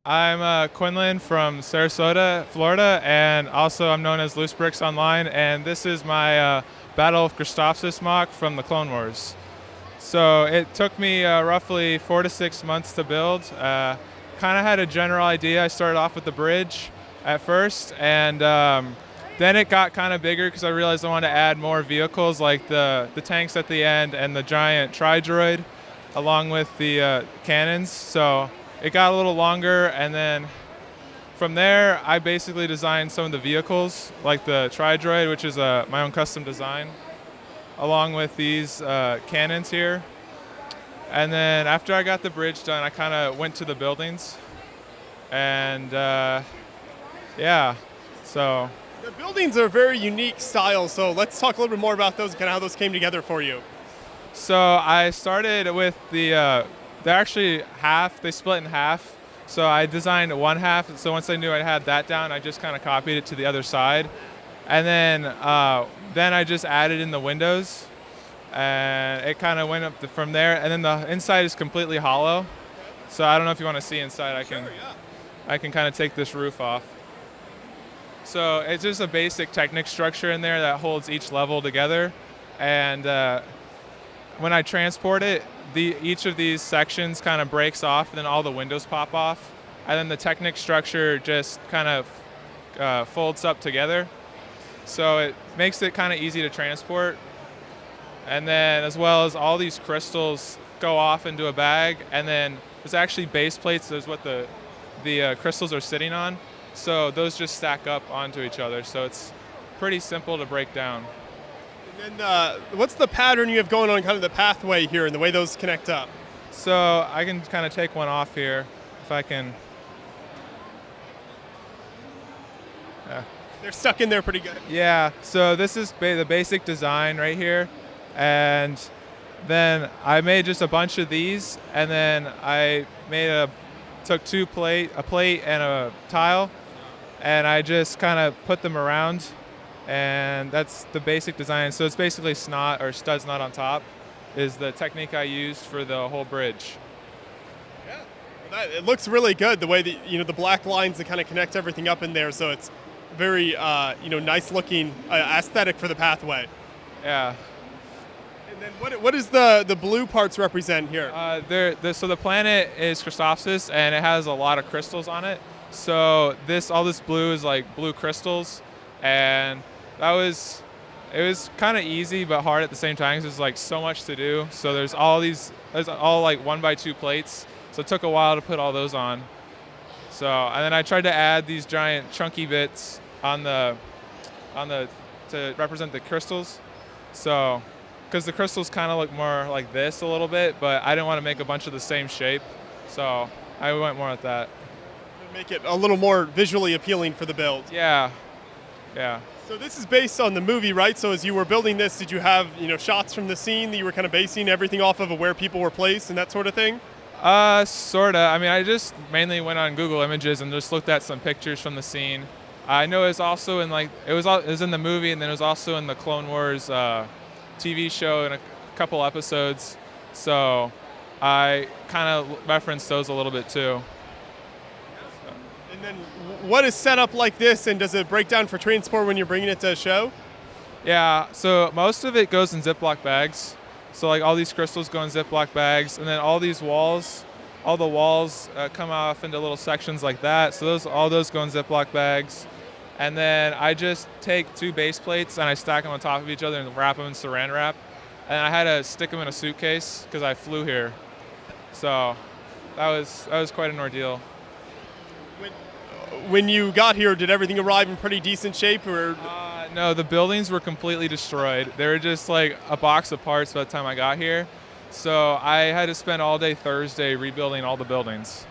I'm Quinlan from Sarasota, Florida, and also I'm known as Loose Bricks online. And this is my Battle of Christophsis mock from the Clone Wars. So it took me roughly 4 to 6 months to build. Kind of had a general idea. I started off with the bridge at first, and then it got kind of bigger because I realized I wanted to add more vehicles like the tanks at the end and the giant tri-droid along with the cannons. So it got a little longer, and then from there I basically designed some of the vehicles like the tri-droid, which is my own custom design, along with these cannons here. And then after I got the bridge done, I kind of went to the buildings, and yeah, so. The buildings are a very unique style, so let's talk a little bit more about those and kind of how those came together for you. So I started with they're actually half, they split in half. So I designed one half, so once I knew I had that down, I just kind of copied it to the other side. And then I just added in the windows, and it kind of went up from there. And then the inside is completely hollow. So I don't know if you want to see inside. I can kind of take this roof off. So it's just a basic Technic structure in there that holds each level together. And when I transport it, each of these sections kind of breaks off, and then all the windows pop off. And then the Technic structure just kind of folds up together. So it makes it kind of easy to transport. And then as well as all these crystals go off into a bag, and then there's actually base plates. There's what the crystals are sitting on. So those just stack up onto each other. So it's pretty simple to break down. And then what's the pattern you have going on, kind of the pathway here and the way those connect up? So I can kind of take one off here if I can. Yeah. They're stuck in there pretty good. Yeah, so this is the basic design right here. And then I made just a bunch of these, and then I took a plate and a tile, and I just kind of put them around, and that's the basic design. So it's basically snot or stud snot on top is the technique I used for the whole bridge. Yeah, well, it looks really good the way that the black lines that kind of connect everything up in there. So it's very nice looking aesthetic for the pathway. Yeah. And then what does the blue parts represent here? So the planet is Christophsis, and it has a lot of crystals on it. So all this blue is like blue crystals, and it was kind of easy but hard at the same time because there's like so much to do. So there's all like 1x2 plates. So it took a while to put all those on. So and then I tried to add these giant chunky bits to represent the crystals. So because the crystals kind of look more like this a little bit, but I didn't want to make a bunch of the same shape, so I went more with that. Make it a little more visually appealing for the build. Yeah. So this is based on the movie, right? So as you were building this, did you have shots from the scene that you were kind of basing everything off of where people were placed and that sort of thing? Sorta. I mean, I just mainly went on Google Images and just looked at some pictures from the scene. I know it was also in it was in the movie, and then it was also in the Clone Wars TV show in a couple episodes, so I kind of referenced those a little bit too. And then what is set up like this, and does it break down for transport when you're bringing it to a show? Yeah, so most of it goes in Ziploc bags. So like all these crystals go in Ziploc bags, and then all the walls come off into little sections like that. So all those go in Ziploc bags. And then I just take 2 base plates and I stack them on top of each other and wrap them in saran wrap. And I had to stick them in a suitcase because I flew here. So that was quite an ordeal. When you got here, did everything arrive in pretty decent shape, or? No, the buildings were completely destroyed. They were just like a box of parts by the time I got here. So I had to spend all day Thursday rebuilding all the buildings.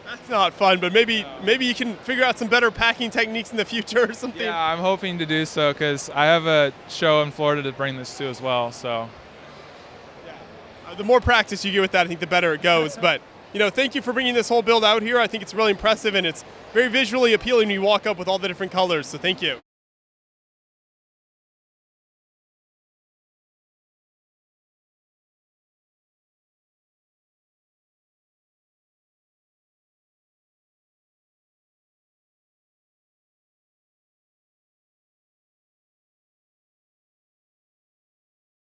That's not fun, but maybe you can figure out some better packing techniques in the future or something. Yeah, I'm hoping to do so because I have a show in Florida to bring this to as well. So, yeah, the more practice you get with that, I think the better it goes. But thank you for bringing this whole build out here. I think it's really impressive, and it's very visually appealing when you walk up with all the different colors. So thank you.